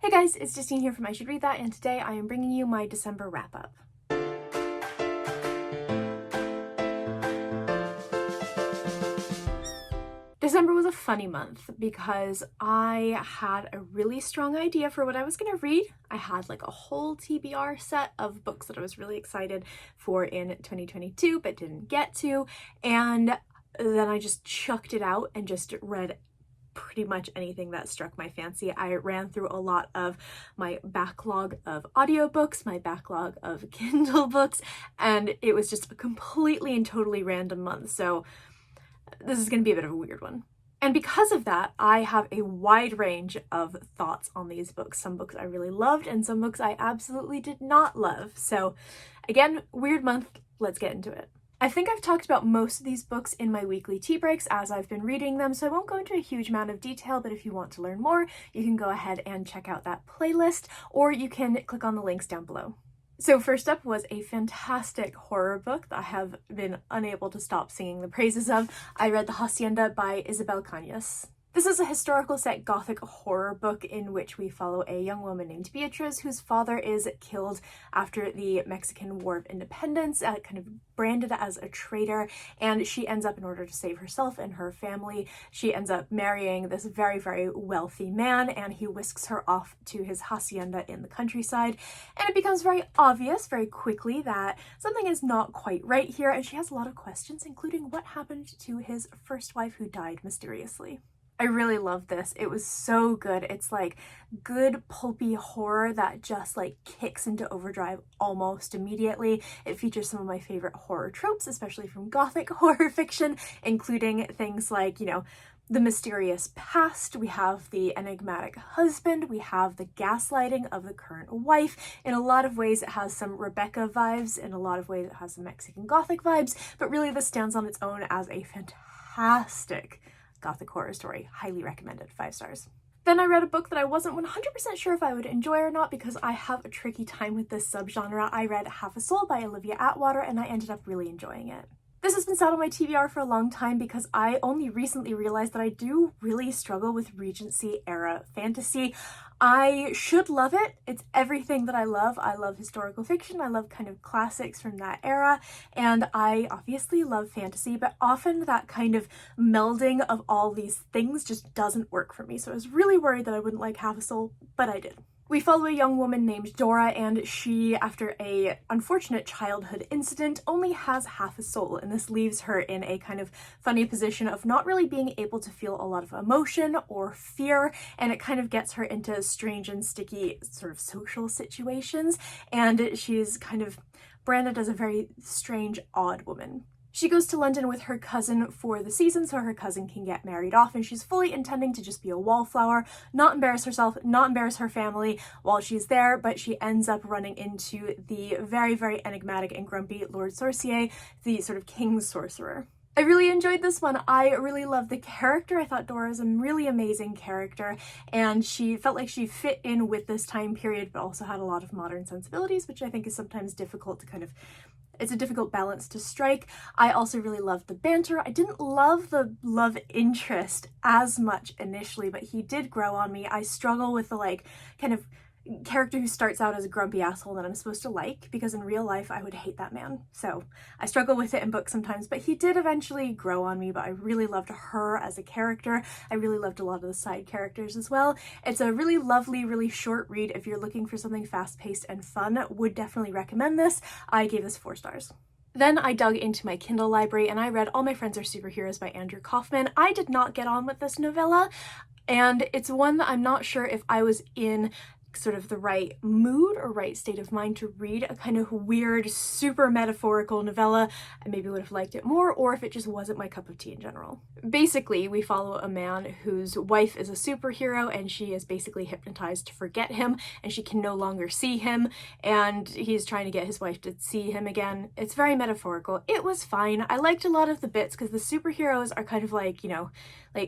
Hey guys, it's Justine here from I Should Read That, and today I am bringing you my December wrap-up. December was a funny month because I had a really strong idea for what I was going to read. I had like a whole TBR set of books that I was really excited for in 2022 but didn't get to, and then I just chucked it out and just read pretty much anything that struck my fancy. I ran through a lot of my backlog of audiobooks, my backlog of Kindle books, and it was just a completely and totally random month. So this is going to be a bit of a weird one. And because of that, I have a wide range of thoughts on these books. Some books I really loved and some books I absolutely did not love. So again, weird month, let's get into it. I think I've talked about most of these books in my weekly tea breaks as I've been reading them, so I won't go into a huge amount of detail, but if you want to learn more, you can go ahead and check out that playlist, or you can click on the links down below. So first up was a fantastic horror book that I have been unable to stop singing the praises of. I read The Hacienda by Isabel Cañas. This is a historical set gothic horror book in which we follow a young woman named Beatriz whose father is killed after the Mexican War of Independence, kind of branded as a traitor, and she ends up, in order to save herself and her family, she ends up marrying this very, very wealthy man, and he whisks her off to his hacienda in the countryside, and it becomes very obvious very quickly that something is not quite right here, and she has a lot of questions, including what happened to his first wife who died mysteriously. I really love this. It was so good. It's like good pulpy horror that just like kicks into overdrive almost immediately. It features some of my favorite horror tropes, especially from gothic horror fiction, including things like, the mysterious past, we have the enigmatic husband, we have the gaslighting of the current wife. In a lot of ways it has some Rebecca vibes, in a lot of ways it has some Mexican Gothic vibes, but really this stands on its own as a fantastic gothic horror story. Highly recommended. 5 stars. Then I read a book that I wasn't 100% sure if I would enjoy or not because I have a tricky time with this subgenre. I read Half a Soul by Olivia Atwater and I ended up really enjoying it. This has been sat on my TBR for a long time because I only recently realized that I do really struggle with Regency era fantasy. I should love it. It's everything that I love. I love historical fiction. I love kind of classics from that era. And I obviously love fantasy, but often that kind of melding of all these things just doesn't work for me. So I was really worried that I wouldn't like Half a Soul, but I did. We follow a young woman named Dora, and she, after a unfortunate childhood incident, only has half a soul, and this leaves her in a kind of funny position of not really being able to feel a lot of emotion or fear, and it kind of gets her into strange and sticky sort of social situations, and she's kind of branded as a very strange, odd woman. She goes to London with her cousin for the season so her cousin can get married off, and she's fully intending to just be a wallflower, not embarrass herself, not embarrass her family while she's there, but she ends up running into the very, very enigmatic and grumpy Lord Sorcier, the sort of king sorcerer. I really enjoyed this one. I really loved the character. I thought Dora is a really amazing character, and she felt like she fit in with this time period, but also had a lot of modern sensibilities, which I think is sometimes difficult to it's a difficult balance to strike. I also really loved the banter. I didn't love the love interest as much initially, but he did grow on me. I struggle with the kind of character who starts out as a grumpy asshole that I'm supposed to like, because in real life I would hate that man. So I struggle with it in books sometimes, but he did eventually grow on me, but I really loved her as a character. I really loved a lot of the side characters as well. It's a really lovely, really short read. If you're looking for something fast-paced and fun, would definitely recommend this. I gave this 4 stars. Then I dug into my Kindle library and I read All My Friends Are Superheroes by Andrew Kaufman. I did not get on with this novella, and it's one that I'm not sure if I was in sort of the right mood or right state of mind to read a kind of weird, super metaphorical novella. I maybe would have liked it more, or if it just wasn't my cup of tea in general. Basically, we follow a man whose wife is a superhero and she is basically hypnotized to forget him and she can no longer see him, and he's trying to get his wife to see him again. It's very metaphorical. It was fine. I liked a lot of the bits because the superheroes are kind of like,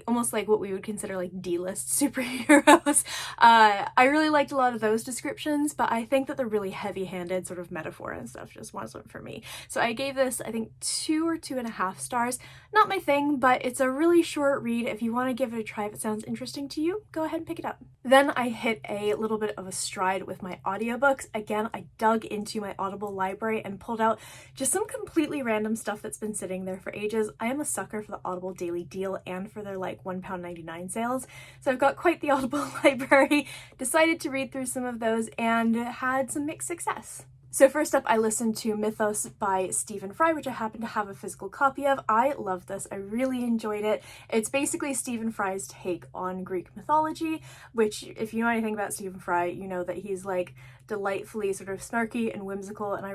almost like what we would consider like D-list superheroes. I really liked a lot of those descriptions, but I think that the really heavy-handed sort of metaphor and stuff just wasn't for me. So I gave this, I think, 2 or 2.5 stars. Not my thing, but it's a really short read. If you want to give it a try, if it sounds interesting to you, go ahead and pick it up. Then I hit a little bit of a stride with my audiobooks. Again, I dug into my Audible library and pulled out just some completely random stuff that's been sitting there for ages. I am a sucker for the Audible Daily Deal and for their like £1.99 sales. So I've got quite the Audible library, decided to read through some of those and had some mixed success. So first up, I listened to Mythos by Stephen Fry, which I happen to have a physical copy of. I love this. I really enjoyed it. It's basically Stephen Fry's take on Greek mythology, which if you know anything about Stephen Fry, you know that he's like delightfully sort of snarky and whimsical, and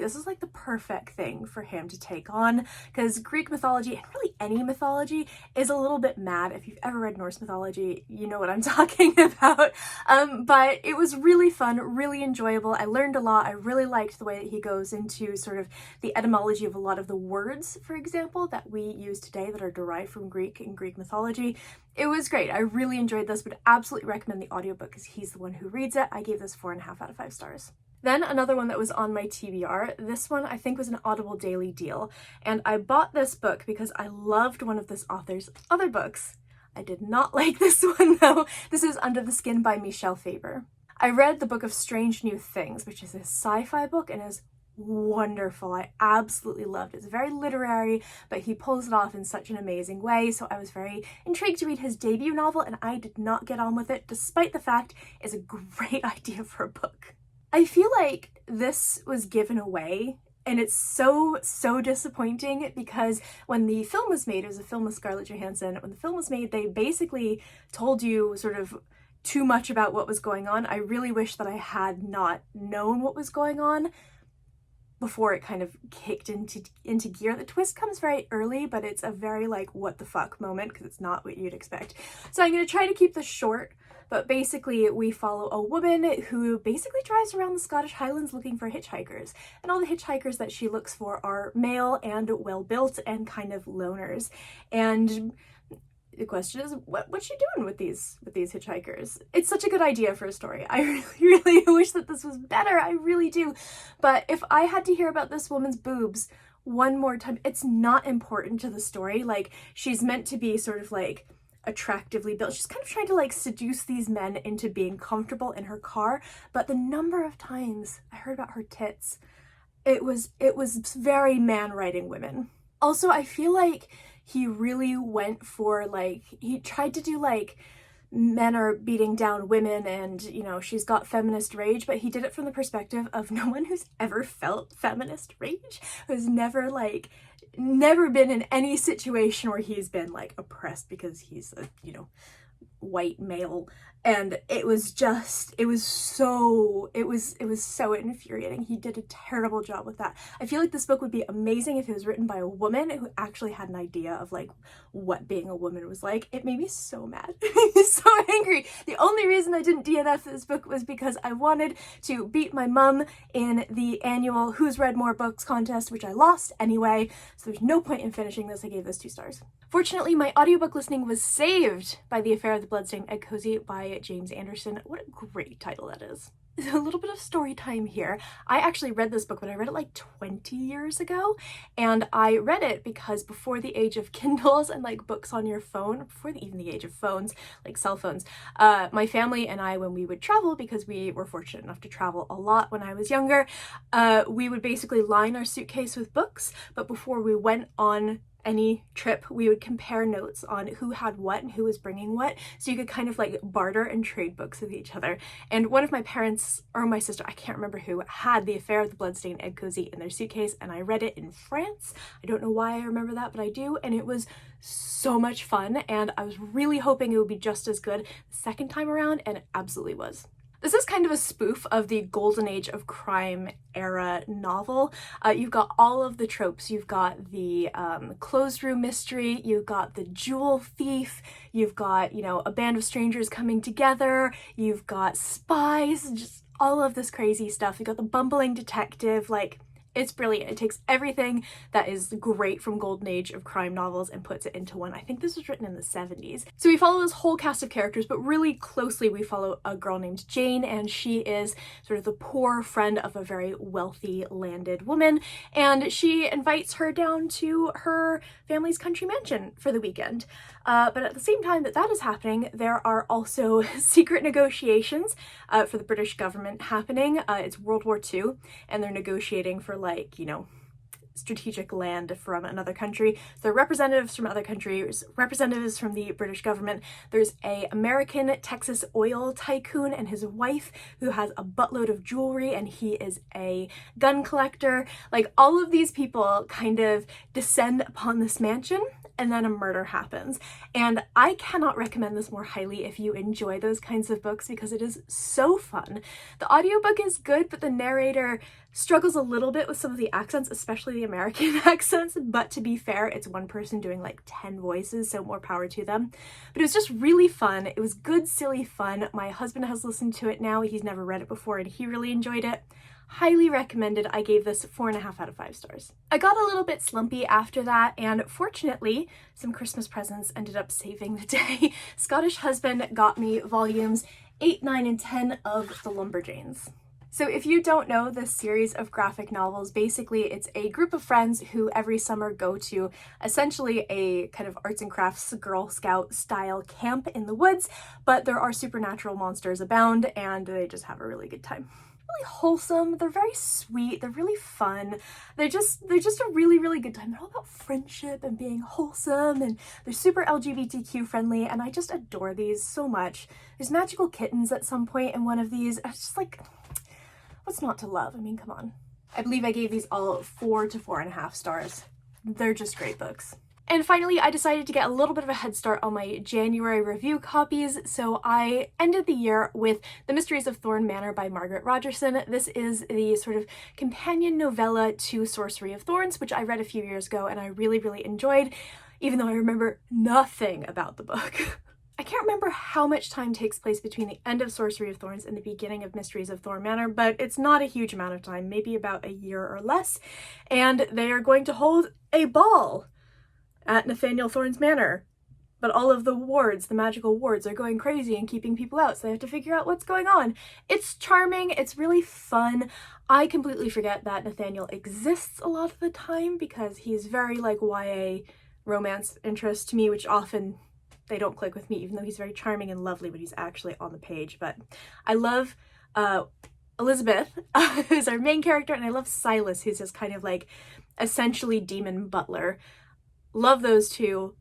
this is like the perfect thing for him to take on, because Greek mythology, and really any mythology, is a little bit mad. If you've ever read Norse mythology, you know what I'm talking about. But it was really fun, really enjoyable. I learned a lot. I really liked the way that he goes into sort of the etymology of a lot of the words, for example, that we use today that are derived from Greek and Greek mythology. It was great. I really enjoyed this, would absolutely recommend the audiobook because he's the one who reads it. I gave this 4.5 out of 5 stars. Then another one that was on my TBR, this one I think was an Audible Daily Deal, and I bought this book because I loved one of this author's other books. I did not like this one though. This is Under the Skin by Michel Faber. I read the book of Strange New Things, which is a sci-fi book and is wonderful. I absolutely loved it. It's very literary, but he pulls it off in such an amazing way, so I was very intrigued to read his debut novel, and I did not get on with it, despite the fact it's a great idea for a book. I feel like this was given away, and it's so disappointing because when the film was made, it was a film with Scarlett Johansson, when the film was made, they basically told you sort of too much about what was going on. I really wish that I had not known what was going on before it kind of kicked into gear. The twist comes very early, but it's a very like what the fuck moment because it's not what you'd expect. So I'm going to try to keep this short, but basically we follow a woman who basically drives around the Scottish Highlands looking for hitchhikers, and all the hitchhikers that she looks for are male and well-built and kind of loners. And the question is, what's she doing with these hitchhikers? It's such a good idea for a story. I really wish that this was better. I really do. But if I had to hear about this woman's boobs one more time, it's not important to the story. Like, she's meant to be sort of like attractively built. She's kind of trying to like seduce these men into being comfortable in her car. But the number of times I heard about her tits, it was very man writing women. Also, I feel like he really went for like, he tried to do like men are beating down women and, you know, she's got feminist rage, but he did it from the perspective of no one who's ever felt feminist rage, who's never been in any situation where he's been like oppressed because he's a, you know, white male. And it was so infuriating. He did a terrible job with that. I feel like this book would be amazing if it was written by a woman who actually had an idea of like what being a woman was like. It made me so mad. It made me so angry. The only reason I didn't DNF this book was because I wanted to beat my mum in the annual Who's Read More Books contest, which I lost anyway. So there's no point in finishing this. I gave this 2 stars. Fortunately, my audiobook listening was saved by The Affair of the Bloodstained Egg Cozy by James Anderson. What a great title that is. A little bit of story time here. I actually read this book, but I read it like 20 years ago, and I read it because before the age of Kindles and like books on your phone, even the age of phones, like cell phones, my family and I, when we would travel, because we were fortunate enough to travel a lot when I was younger, we would basically line our suitcase with books, but before we went on any trip, we would compare notes on who had what and who was bringing what, so you could kind of like barter and trade books with each other. And one of my parents, or my sister, I can't remember who, had The Affair of the Bloodstained Egg Cozy in their suitcase, and I read it in France. I don't know why I remember that, but I do, and it was so much fun, and I was really hoping it would be just as good the second time around, and it absolutely was. This is kind of a spoof of the golden age of crime era novel. You've got all of the tropes. You've got the closed room mystery, you've got the jewel thief, you've got, you know, a band of strangers coming together, you've got spies, just all of this crazy stuff. You've got the bumbling detective, like It's brilliant. It takes everything that is great from golden age of crime novels and puts it into one. I think this was written in the 70s. So we follow this whole cast of characters, but really closely we follow a girl named Jane, and she is sort of the poor friend of a very wealthy landed woman, and she invites her down to her family's country mansion for the weekend. But at the same time that is happening, there are also secret negotiations for the British government happening. It's World War II, and they're negotiating for, like, you know, strategic land from another country. There are representatives from other countries, representatives from the British government. There's a American Texas oil tycoon and his wife who has a buttload of jewelry, and he is a gun collector. Like, all of these people kind of descend upon this mansion, and then a murder happens. And I cannot recommend this more highly if you enjoy those kinds of books, because it is so fun. The audiobook is good, but the narrator struggles a little bit with some of the accents, especially the American accents, but to be fair, it's one person doing like 10 voices, so more power to them. But it was just really fun. It was good, silly fun. My husband has listened to it now. He's never read it before, and he really enjoyed it. Highly recommended. I gave this 4.5 out of 5 stars. I got a little bit slumpy after that, and fortunately, some Christmas presents ended up saving the day. Scottish husband got me volumes 8, 9, and 10 of The Lumberjanes. So if you don't know this series of graphic novels, basically it's a group of friends who every summer go to essentially a kind of arts and crafts Girl Scout style camp in the woods, but there are supernatural monsters abound, and they just have a really good time. Really wholesome, they're very sweet, they're really fun, they're just a really good time. They're all about friendship and being wholesome, and they're super LGBTQ friendly, and I just adore these so much. There's magical kittens at some point in one of these. It's just like, what's not to love? I mean, come on. I believe I gave these all 4 to 4.5 stars. They're just great books. And finally, I decided to get a little bit of a head start on my January review copies, so I ended the year with The Mysteries of Thorn Manor by Margaret Rogerson. This is the sort of companion novella to Sorcery of Thorns, which I read a few years ago and I really enjoyed, even though I remember nothing about the book. I can't remember how much time takes place between the end of Sorcery of Thorns and the beginning of Mysteries of Thorn Manor, but it's not a huge amount of time, maybe about a year or less, and they are going to hold a ball at Nathaniel Thorne's manor. But all of the wards, the magical wards, are going crazy and keeping people out, so they have to figure out what's going on. It's charming, it's really fun. I completely forget that Nathaniel exists a lot of the time because he's very like YA romance interest to me, which often they don't click with me, even though he's very charming and lovely when he's actually on the page. But I love Elizabeth, who's our main character, and I love Silas, who's this kind of like essentially demon butler. Love those two.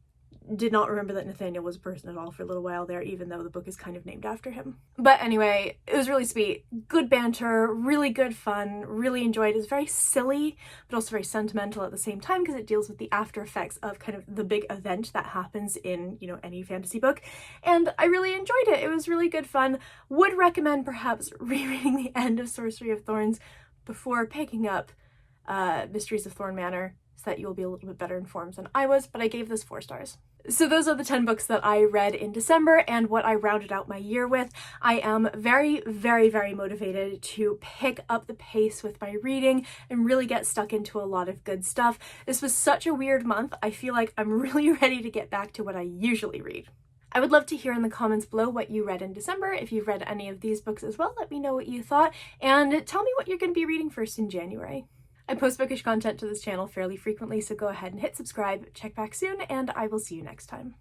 Did not remember that Nathaniel was a person at all for a little while there, even though the book is kind of named after him. But anyway, it was really sweet. Good banter, really good fun, really enjoyed it. It's very silly, but also very sentimental at the same time because it deals with the after effects of kind of the big event that happens in, you know, any fantasy book. And I really enjoyed it. It was really good fun. Would recommend perhaps rereading the end of Sorcery of Thorns before picking up Mysteries of Thorn Manor, so that you'll be a little bit better informed than I was, but I gave this 4 stars. So those are the 10 books that I read in December and what I rounded out my year with. I am very motivated to pick up the pace with my reading and really get stuck into a lot of good stuff. This was such a weird month. I feel like I'm really ready to get back to what I usually read. I would love to hear in the comments below what you read in December. If you've read any of these books as well, let me know what you thought, and tell me what you're going to be reading first in January. I post bookish content to this channel fairly frequently, so go ahead and hit subscribe, check back soon, and I will see you next time.